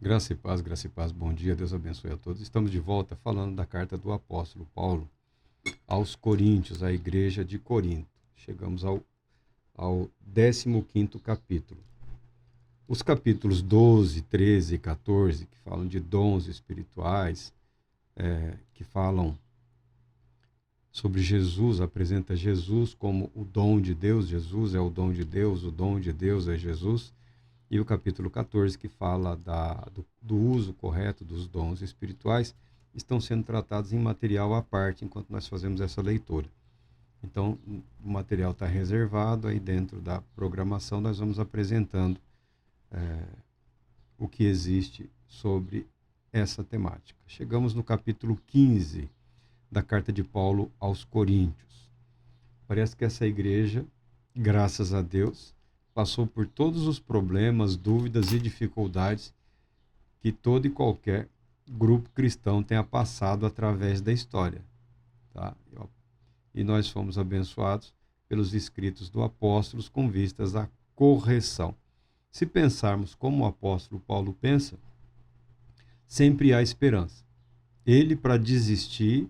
Graça e paz, bom dia, Deus abençoe a todos. Estamos de volta falando da carta do apóstolo Paulo aos Coríntios, à igreja de Corinto. Chegamos ao 15º capítulo. Os capítulos 12, 13 e 14, que falam de dons espirituais, que falam sobre Jesus, apresenta Jesus como o dom de Deus, Jesus é o dom de Deus, o dom de Deus é Jesus. E o capítulo 14, que fala do uso correto dos dons espirituais, estão sendo tratados em material à parte, enquanto nós fazemos essa leitura. Então, o material está reservado, aí dentro da programação nós vamos apresentando o que existe sobre essa temática. Chegamos no capítulo 15 da carta de Paulo aos Coríntios. Parece que essa igreja, graças a Deus, passou por todos os problemas, dúvidas e dificuldades que todo e qualquer grupo cristão tenha passado através da história. Tá? E nós fomos abençoados pelos escritos do apóstolo com vistas à correção. Se pensarmos como o apóstolo Paulo pensa, sempre há esperança. Ele, para desistir,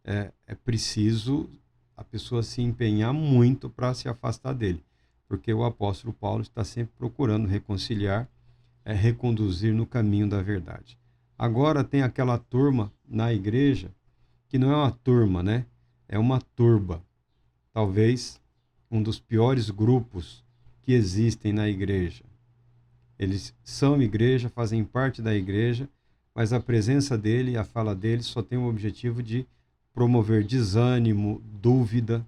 é preciso a pessoa se empenhar muito para se afastar dele, porque o apóstolo Paulo está sempre procurando reconciliar, reconduzir no caminho da verdade. Agora tem aquela turma na igreja, que não é uma turma, né? É uma turba. Talvez um dos piores grupos que existem na igreja. Eles são igreja, fazem parte da igreja, mas a presença dele, a fala dele só tem o objetivo de promover desânimo, dúvida.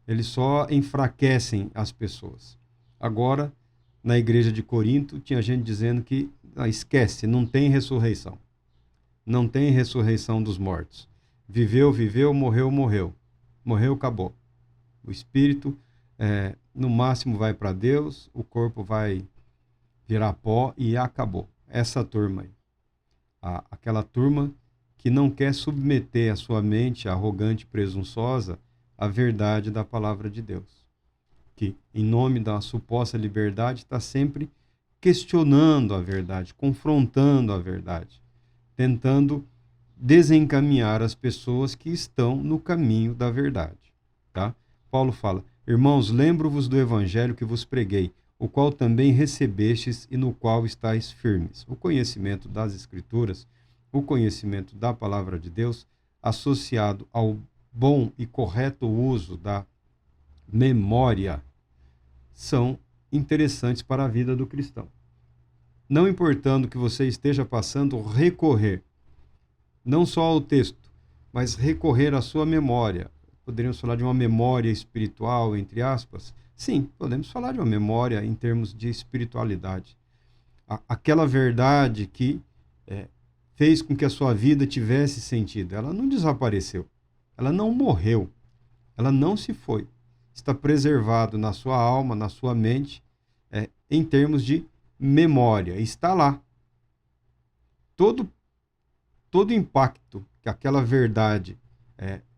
Eles só enfraquecem as pessoas. Agora, na igreja de Corinto, tinha gente dizendo que esquece, não tem ressurreição. Não tem ressurreição dos mortos. Viveu, viveu, morreu, morreu. Morreu, acabou. O espírito, no máximo, vai para Deus, o corpo vai virar pó e acabou. Essa turma aí. Aquela turma que não quer submeter a sua mente arrogante e presunçosa à verdade da palavra de Deus. Que, em nome da suposta liberdade, está sempre questionando a verdade, confrontando a verdade, tentando desencaminhar as pessoas que estão no caminho da verdade. Tá? Paulo fala: irmãos, lembro-vos do evangelho que vos preguei, o qual também recebestes e no qual estáis firmes. O conhecimento das Escrituras, o conhecimento da palavra de Deus, associado ao bom e correto uso da memória, são interessantes para a vida do cristão. Não importando o que você esteja passando, recorrer, não só ao texto, mas recorrer à sua memória. Poderíamos falar de uma memória espiritual, entre aspas? Sim, podemos falar de uma memória em termos de espiritualidade. Aquela verdade que fez com que a sua vida tivesse sentido. Ela não desapareceu, ela não morreu, ela não se foi. Está preservado na sua alma, na sua mente, em termos de memória. Está lá. Todo impacto que aquela verdade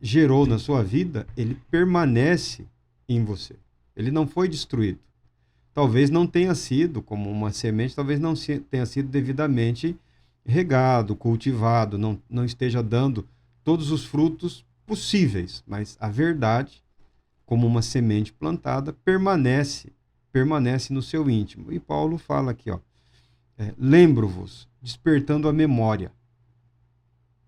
gerou na sua vida, ele permanece em você. Ele não foi destruído. Talvez não tenha sido, como uma semente, talvez não tenha sido devidamente regado, cultivado, não esteja dando todos os frutos possíveis, mas a verdade, como uma semente plantada, permanece no seu íntimo. E Paulo fala aqui, lembro-vos, despertando a memória.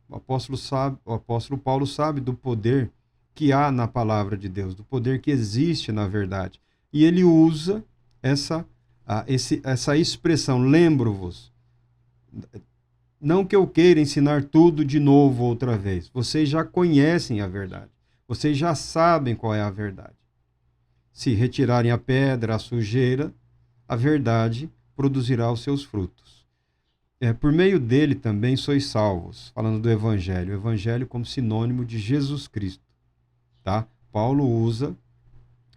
O apóstolo Paulo sabe do poder que há na palavra de Deus, do poder que existe na verdade. E ele usa essa expressão, lembro-vos. Não que eu queira ensinar tudo de novo outra vez. Vocês já conhecem a verdade. Vocês já sabem qual é a verdade. Se retirarem a pedra, a sujeira, a verdade produzirá os seus frutos. Por meio dele também sois salvos, falando do Evangelho. O Evangelho como sinônimo de Jesus Cristo. Tá? Paulo usa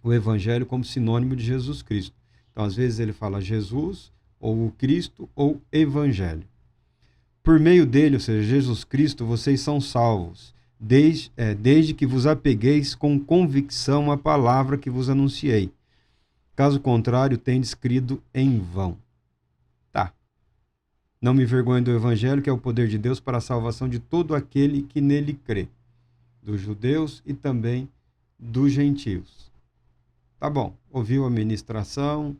o Evangelho como sinônimo de Jesus Cristo. Então, às vezes ele fala Jesus, ou o Cristo, ou Evangelho. Por meio dele, ou seja, Jesus Cristo, vocês são salvos, desde que vos apegueis com convicção à palavra que vos anunciei. Caso contrário, tendes crido em vão. Tá. Não me envergonho do evangelho, que é o poder de Deus para a salvação de todo aquele que nele crê, dos judeus e também dos gentios. Tá bom, ouviu a ministração,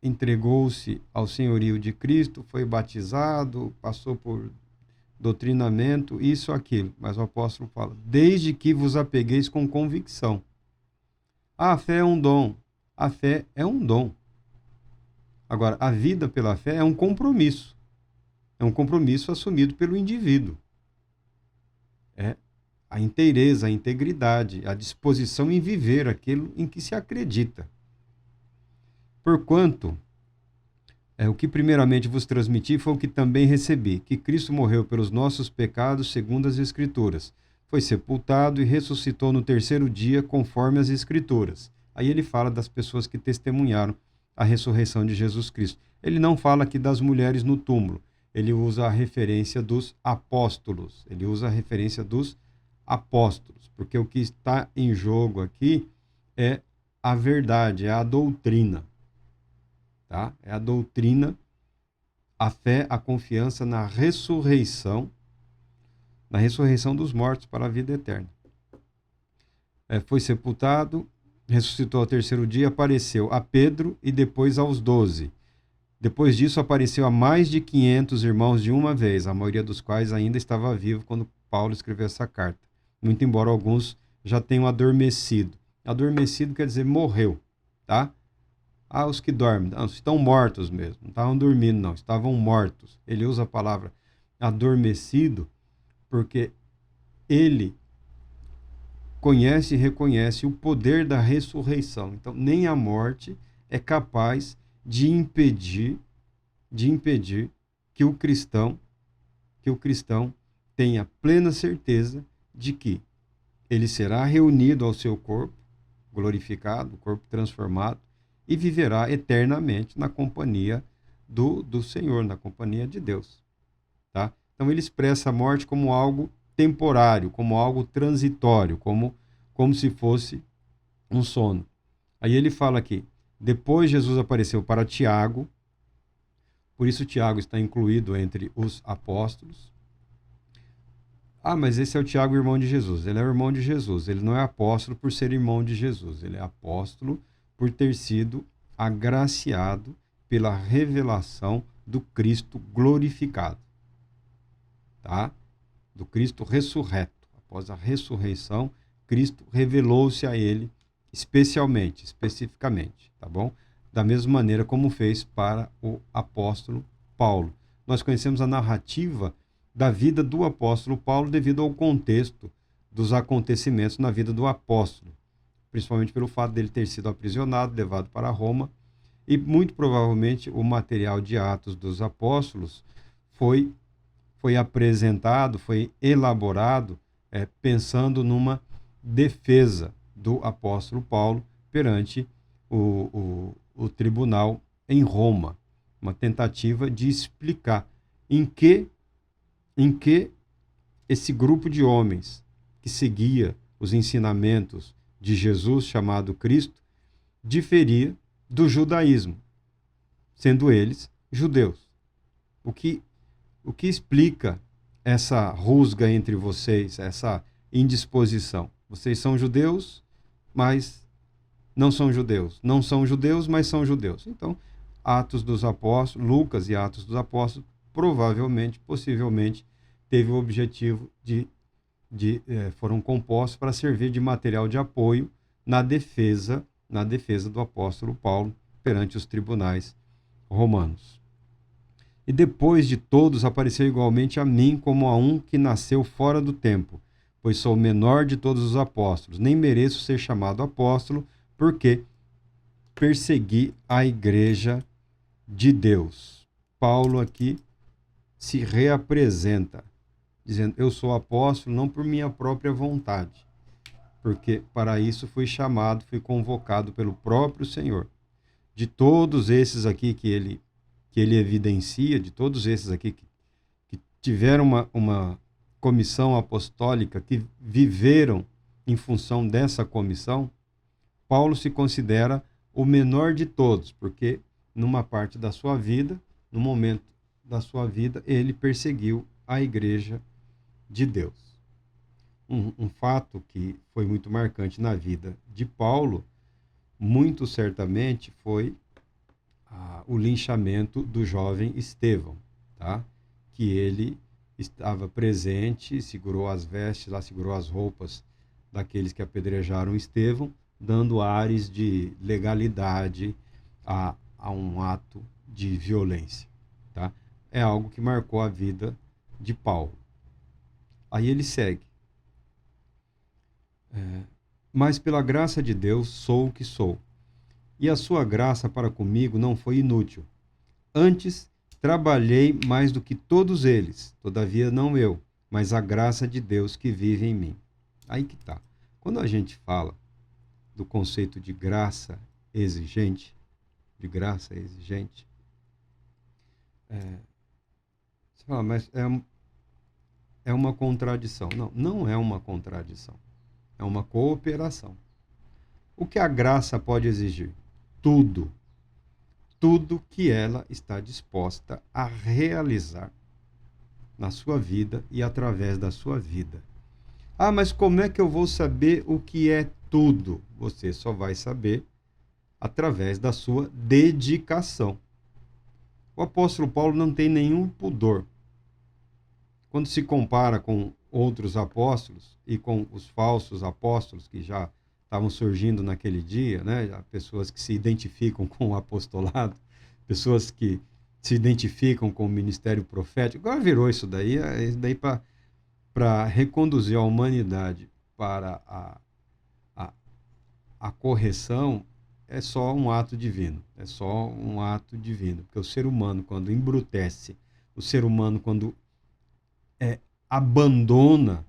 entregou-se ao senhorio de Cristo, foi batizado, passou por doutrinamento, isso, aquilo. Mas o apóstolo fala, desde que vos apegueis com convicção. A fé é um dom. A fé é um dom. Agora, a vida pela fé é um compromisso. É um compromisso assumido pelo indivíduo. É a inteireza, a integridade, a disposição em viver aquilo em que se acredita. Porquanto, o que primeiramente vos transmiti foi o que também recebi, que Cristo morreu pelos nossos pecados segundo as Escrituras. Foi sepultado e ressuscitou no terceiro dia conforme as Escrituras. Aí ele fala das pessoas que testemunharam a ressurreição de Jesus Cristo. Ele não fala aqui das mulheres no túmulo. Ele usa a referência dos apóstolos. Ele usa a referência dos apóstolos, porque o que está em jogo aqui é a verdade, é a doutrina. Tá? É a doutrina, a fé, a confiança na ressurreição dos mortos para a vida eterna. Foi sepultado, ressuscitou ao terceiro dia, apareceu a Pedro e depois aos 12. Depois disso, apareceu a mais de 500 irmãos de uma vez, a maioria dos quais ainda estava vivo quando Paulo escreveu essa carta. Muito embora alguns já tenham adormecido. Adormecido quer dizer morreu, tá? Os que dormem, não, estão mortos mesmo, não estavam dormindo não, estavam mortos. Ele usa a palavra adormecido porque ele conhece e reconhece o poder da ressurreição. Então, nem a morte é capaz de impedir que o cristão tenha plena certeza de que ele será reunido ao seu corpo glorificado, corpo transformado, e viverá eternamente na companhia do Senhor, na companhia de Deus. Tá? Então ele expressa a morte como algo temporário, como algo transitório, como se fosse um sono. Aí ele fala aqui, depois Jesus apareceu para Tiago, por isso Tiago está incluído entre os apóstolos. Mas esse é o Tiago, irmão de Jesus. Ele é o irmão de Jesus. Ele não é apóstolo por ser irmão de Jesus. Ele é apóstolo por ter sido agraciado pela revelação do Cristo glorificado. Tá? Do Cristo ressurreto. Após a ressurreição, Cristo revelou-se a ele especificamente, tá bom? Da mesma maneira como fez para o apóstolo Paulo. Nós conhecemos a narrativa da vida do apóstolo Paulo devido ao contexto dos acontecimentos na vida do apóstolo, principalmente pelo fato dele ter sido aprisionado, levado para Roma, e muito provavelmente o material de Atos dos Apóstolos foi apresentado, foi elaborado pensando numa defesa do apóstolo Paulo perante o tribunal em Roma, uma tentativa de explicar em que esse grupo de homens que seguia os ensinamentos de Jesus, chamado Cristo, diferia do judaísmo, sendo eles judeus. O que explica essa rusga entre vocês, essa indisposição? Vocês são judeus, mas não são judeus. Não são judeus, mas são judeus. Então, Atos dos Apóstolos, Lucas e Atos dos Apóstolos, possivelmente, teve o objetivo foram compostos para servir de material de apoio na defesa do apóstolo Paulo perante os tribunais romanos. E depois de todos apareceu igualmente a mim como a um que nasceu fora do tempo, pois sou o menor de todos os apóstolos, nem mereço ser chamado apóstolo, porque persegui a igreja de Deus. Paulo aqui se reapresenta, dizendo, eu sou apóstolo não por minha própria vontade, porque para isso fui chamado, fui convocado pelo próprio Senhor. De todos esses aqui que ele evidencia, de todos esses aqui que tiveram uma comissão apostólica, que viveram em função dessa comissão, Paulo se considera o menor de todos, porque numa parte da sua vida no momento da sua vida, ele perseguiu a igreja de Deus. Um fato que foi muito marcante na vida de Paulo, muito certamente, foi o linchamento do jovem Estevão, tá? Que ele estava presente, segurou as vestes, lá segurou as roupas daqueles que apedrejaram Estevão, dando ares de legalidade a um ato de violência, tá? É algo que marcou a vida de Paulo. Aí ele segue. Mas pela graça de Deus sou o que sou. E a sua graça para comigo não foi inútil. Antes, trabalhei mais do que todos eles, todavia não eu, mas a graça de Deus que vive em mim. Aí que tá. Quando a gente fala do conceito de graça exigente, você fala, mas é uma contradição. Não, não é uma contradição. É uma cooperação. O que a graça pode exigir? Tudo. Tudo que ela está disposta a realizar na sua vida e através da sua vida. Ah, mas como é que eu vou saber o que é tudo? Você só vai saber através da sua dedicação. O apóstolo Paulo não tem nenhum pudor. Quando se compara com outros apóstolos e com os falsos apóstolos que já estavam surgindo naquele dia, né? Pessoas que se identificam com o apostolado, pessoas que se identificam com o ministério profético. Agora virou isso daí para reconduzir a humanidade para a correção, é só um ato divino. É só um ato divino. Porque o ser humano, quando embrutece, o ser humano, quando abandona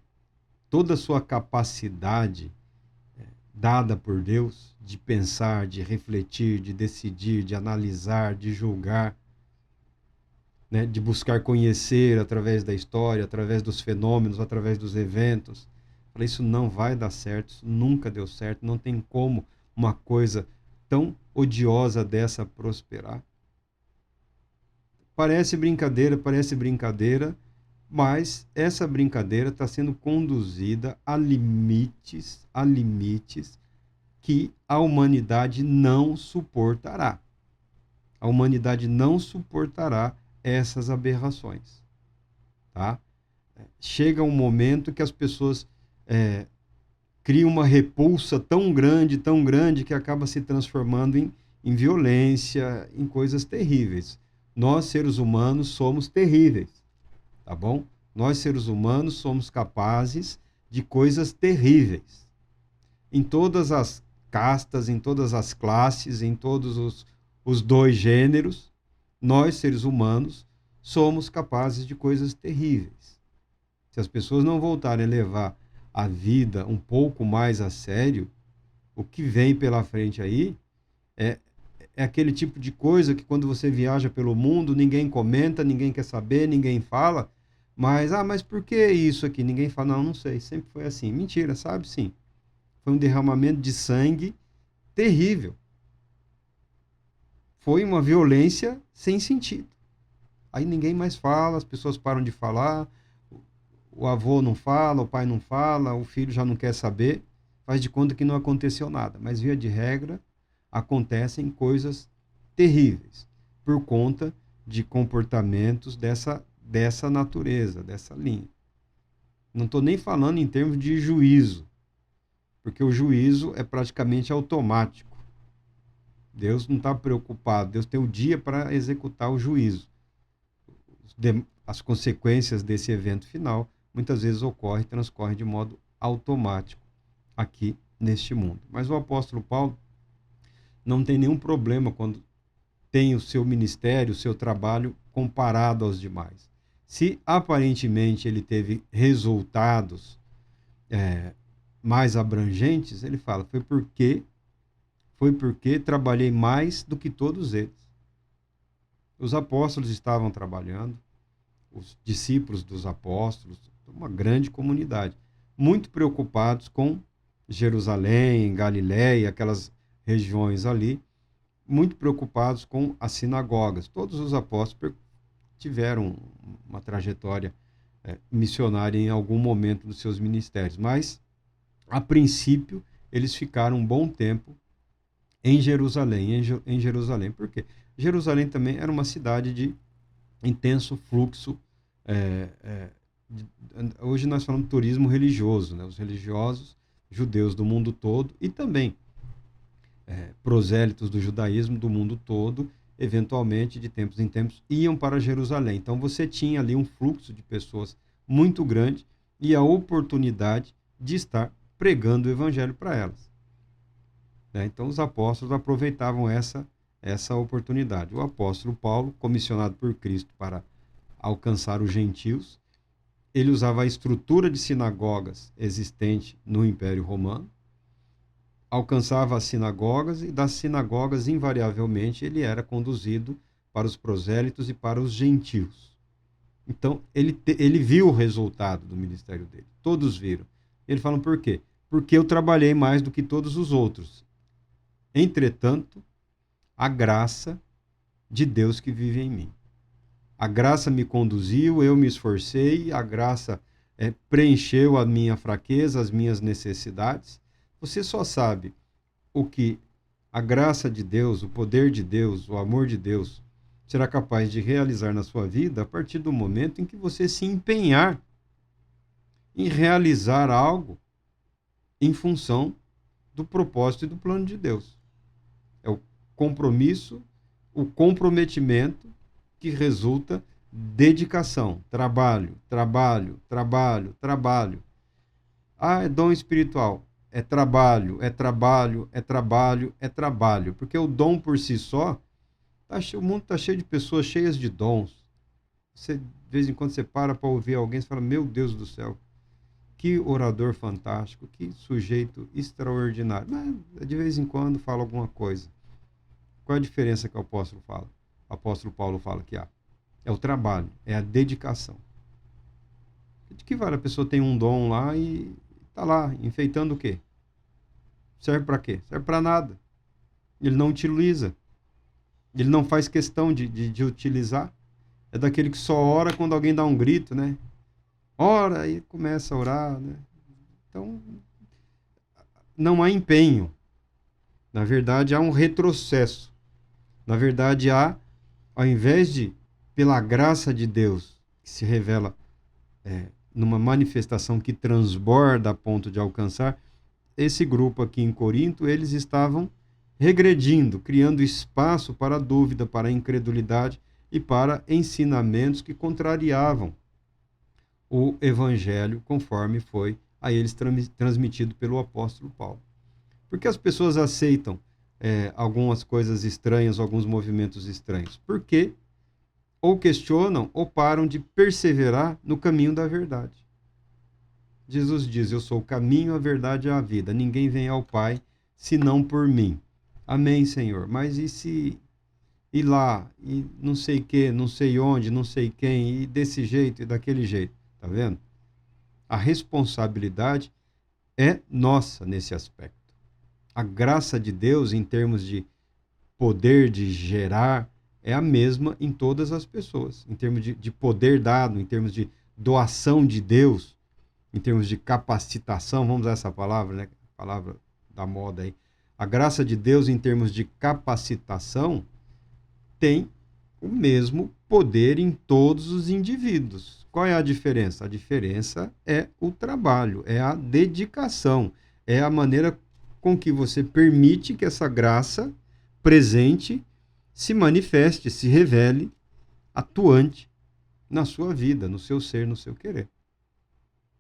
toda a sua capacidade dada por Deus de pensar, de refletir, de decidir, de analisar, de julgar, né, de buscar conhecer através da história, através dos fenômenos, através dos eventos. Falei, isso não vai dar certo, isso nunca deu certo, não tem como uma coisa tão odiosa dessa prosperar. Parece brincadeira, mas essa brincadeira está sendo conduzida a limites que a humanidade não suportará. A humanidade não suportará essas aberrações, tá? Chega um momento que as pessoas criam uma repulsa tão grande, que acaba se transformando em violência, em coisas terríveis. Nós, seres humanos, somos terríveis. Tá bom? Nós, seres humanos, somos capazes de coisas terríveis. Em todas as castas, em todas as classes, em todos os dois gêneros, nós, seres humanos, somos capazes de coisas terríveis. Se as pessoas não voltarem a levar a vida um pouco mais a sério, o que vem pela frente aí é aquele tipo de coisa que quando você viaja pelo mundo, ninguém comenta, ninguém quer saber, ninguém fala. Mas por que isso aqui? Ninguém fala, não sei, sempre foi assim. Mentira, sabe? Sim. Foi um derramamento de sangue terrível. Foi uma violência sem sentido. Aí ninguém mais fala, as pessoas param de falar, o avô não fala, o pai não fala, o filho já não quer saber, faz de conta que não aconteceu nada. Mas, via de regra, acontecem coisas terríveis por conta de comportamentos dessa natureza, dessa linha. Não estou nem falando em termos de juízo, porque o juízo é praticamente automático. Deus não está preocupado, Deus tem o dia para executar o juízo. As consequências desse evento final muitas vezes transcorrem de modo automático aqui neste mundo. Mas o apóstolo Paulo não tem nenhum problema quando tem o seu ministério, o seu trabalho comparado aos demais. Se aparentemente ele teve resultados mais abrangentes, ele fala, foi porque trabalhei mais do que todos eles. Os apóstolos estavam trabalhando, os discípulos dos apóstolos, uma grande comunidade, muito preocupados com Jerusalém, Galiléia, aquelas regiões ali, muito preocupados com as sinagogas. Todos os apóstolos tiveram uma trajetória missionária em algum momento dos seus ministérios, mas, a princípio, eles ficaram um bom tempo em Jerusalém. Em Jerusalém. Por quê? Jerusalém também era uma cidade de intenso fluxo. Hoje nós falamos de turismo religioso, né? Os religiosos judeus do mundo todo e também prosélitos do judaísmo do mundo todo, eventualmente, de tempos em tempos, iam para Jerusalém. Então você tinha ali um fluxo de pessoas muito grande e a oportunidade de estar pregando o evangelho para elas. Então os apóstolos aproveitavam essa oportunidade. O apóstolo Paulo, comissionado por Cristo para alcançar os gentios, ele usava a estrutura de sinagogas existente no Império Romano, alcançava as sinagogas e das sinagogas, invariavelmente, ele era conduzido para os prosélitos e para os gentios. Então, ele viu o resultado do ministério dele. Todos viram. Ele fala por quê? Porque eu trabalhei mais do que todos os outros. Entretanto, a graça de Deus que vive em mim. A graça me conduziu, eu me esforcei, a graça preencheu a minha fraqueza, as minhas necessidades. Você só sabe o que a graça de Deus, o poder de Deus, o amor de Deus será capaz de realizar na sua vida a partir do momento em que você se empenhar em realizar algo em função do propósito e do plano de Deus. É o compromisso, o comprometimento que resulta dedicação, trabalho, trabalho, trabalho, trabalho. Ah, é dom espiritual. É trabalho, é trabalho, é trabalho, é trabalho. Porque o dom por si só, o mundo está cheio de pessoas cheias de dons. Você, de vez em quando você para ouvir alguém e fala, meu Deus do céu, que orador fantástico, que sujeito extraordinário. Mas, de vez em quando fala alguma coisa. Qual é a diferença que o apóstolo fala? O apóstolo Paulo fala que há. É o trabalho, é a dedicação. De que vale a pessoa tem um dom lá e está lá, enfeitando o quê? Serve para quê? Serve para nada. Ele não utiliza. Ele não faz questão de utilizar. É daquele que só ora quando alguém dá um grito, né? Ora e começa a orar, né? Então, não há empenho. Na verdade, há um retrocesso. Na verdade, ao invés de, pela graça de Deus, que se revela numa manifestação que transborda a ponto de alcançar, esse grupo aqui em Corinto, eles estavam regredindo, criando espaço para a dúvida, para a incredulidade e para ensinamentos que contrariavam o evangelho conforme foi a eles transmitido pelo apóstolo Paulo. Por que as pessoas aceitam algumas coisas estranhas, alguns movimentos estranhos? Porque ou questionam ou param de perseverar no caminho da verdade. Jesus diz, eu sou o caminho, a verdade e a vida. Ninguém vem ao Pai senão por mim. Amém, Senhor. Mas e se ir lá, e não sei o que, não sei onde, não sei quem, e desse jeito e daquele jeito? Tá vendo? A responsabilidade é nossa nesse aspecto. A graça de Deus, em termos de poder de gerar, é a mesma em todas as pessoas. Em termos de poder dado, em termos de doação de Deus, em termos de capacitação, vamos usar essa palavra, né? Palavra da moda aí. A graça de Deus, em termos de capacitação, tem o mesmo poder em todos os indivíduos. Qual é a diferença? A diferença é o trabalho, é a dedicação, é a maneira com que você permite que essa graça presente se manifeste, se revele atuante na sua vida, no seu ser, no seu querer.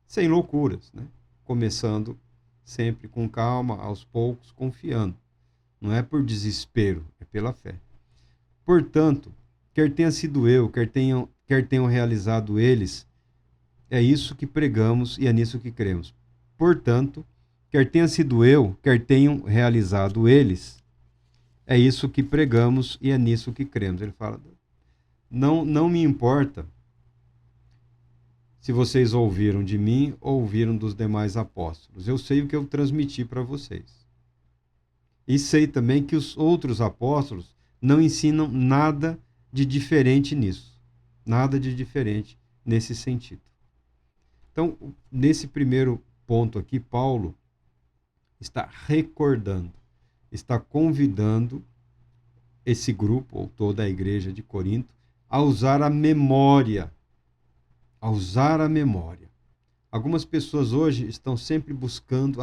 Sem loucuras, né? Começando sempre com calma, aos poucos, confiando. Não é por desespero, é pela fé. Portanto, quer tenha sido eu, quer tenham realizado eles, é isso que pregamos e é nisso que cremos. Portanto, quer tenha sido eu, quer tenham realizado eles, é isso que pregamos e é nisso que cremos. Ele fala, não me importa se vocês ouviram de mim ou ouviram dos demais apóstolos. Eu sei o que eu transmiti para vocês. E sei também que os outros apóstolos não ensinam nada de diferente nisso. Nada de diferente nesse sentido. Então, nesse primeiro ponto aqui, Paulo está recordando, está convidando esse grupo, ou toda a igreja de Corinto, a usar a memória. A usar a memória. Algumas pessoas hoje estão sempre buscando,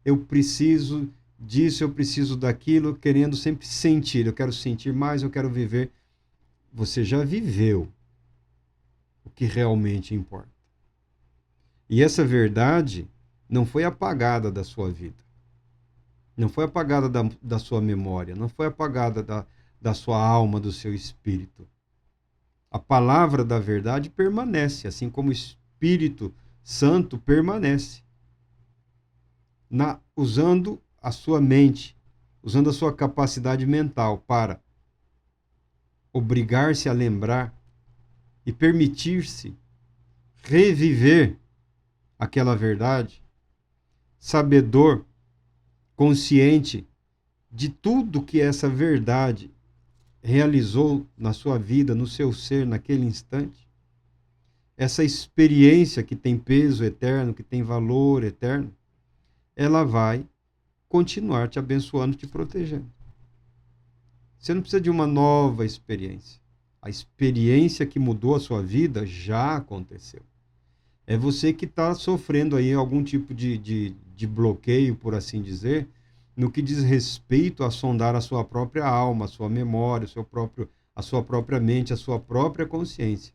eu preciso disso, eu preciso daquilo, querendo sempre sentir. Eu quero sentir mais, eu quero viver. Você já viveu o que realmente importa. E essa verdade não foi apagada da sua vida. Não foi apagada da sua memória. Não foi apagada da sua alma, do seu espírito. A palavra da verdade permanece, assim como o Espírito Santo permanece. Usando a sua mente, usando a sua capacidade mental para obrigar-se a lembrar e permitir-se reviver aquela verdade, sabedor, consciente de tudo que essa verdade realizou na sua vida, no seu ser, naquele instante. Essa experiência que tem peso eterno, que tem valor eterno, ela vai continuar te abençoando, te protegendo. Você não precisa de uma nova experiência. A experiência que mudou a sua vida já aconteceu. É você que está sofrendo aí algum tipo de bloqueio, por assim dizer, no que diz respeito a sondar a sua própria alma, a sua memória, a sua própria mente, a sua própria consciência.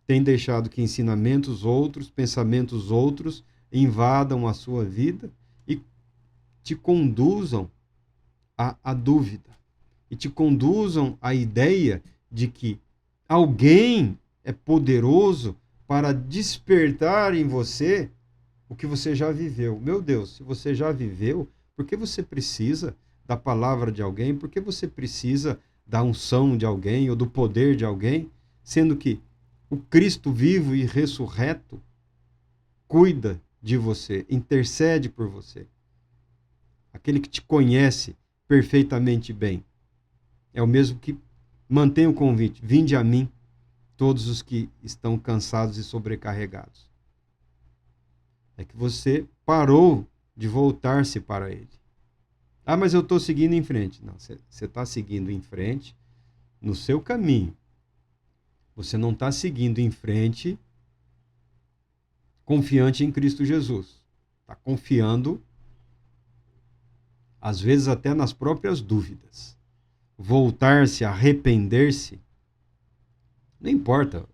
Tem deixado que ensinamentos outros, pensamentos outros invadam a sua vida e te conduzam à dúvida. E te conduzam à ideia de que alguém é poderoso para despertar em você o que você já viveu. Meu Deus, se você já viveu, por que você precisa da palavra de alguém? Por que você precisa da unção de alguém ou do poder de alguém? Sendo que o Cristo vivo e ressurreto cuida de você, intercede por você. Aquele que te conhece perfeitamente bem. É o mesmo que mantém o convite. Vinde a mim, todos os que estão cansados e sobrecarregados. É que você parou de voltar-se para ele. Mas eu estou seguindo em frente. Não, você está seguindo em frente no seu caminho. Você não está seguindo em frente confiante em Cristo Jesus. Está confiando, às vezes até nas próprias dúvidas. Voltar-se, arrepender-se, não importa.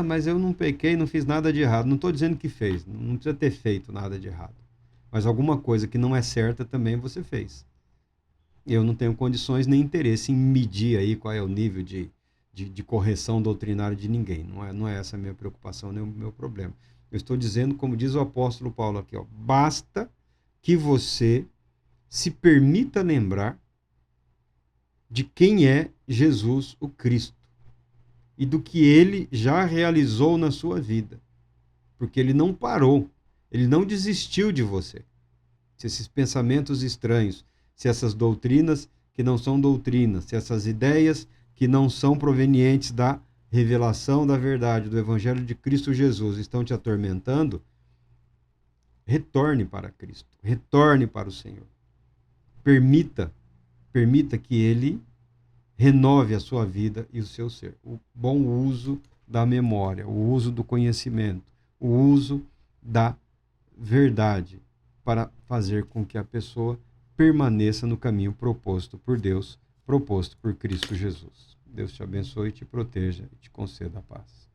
Mas eu não pequei, não fiz nada de errado. Não estou dizendo que fez, não precisa ter feito nada de errado. Mas alguma coisa que não é certa também você fez. Eu não tenho condições nem interesse em medir aí qual é o nível de correção doutrinária de ninguém. Não é essa a minha preocupação, nem o meu problema. Eu estou dizendo, como diz o apóstolo Paulo aqui, basta que você se permita lembrar de quem é Jesus o Cristo e do que ele já realizou na sua vida. Porque ele não parou, ele não desistiu de você. Se esses pensamentos estranhos, se essas doutrinas que não são doutrinas, se essas ideias que não são provenientes da revelação da verdade, do Evangelho de Cristo Jesus, estão te atormentando, retorne para Cristo, retorne para o Senhor. Permita que Ele renove a sua vida e o seu ser. O bom uso da memória, o uso do conhecimento, o uso da verdade para fazer com que a pessoa permaneça no caminho proposto por Deus, proposto por Cristo Jesus. Deus te abençoe, te proteja e te conceda a paz.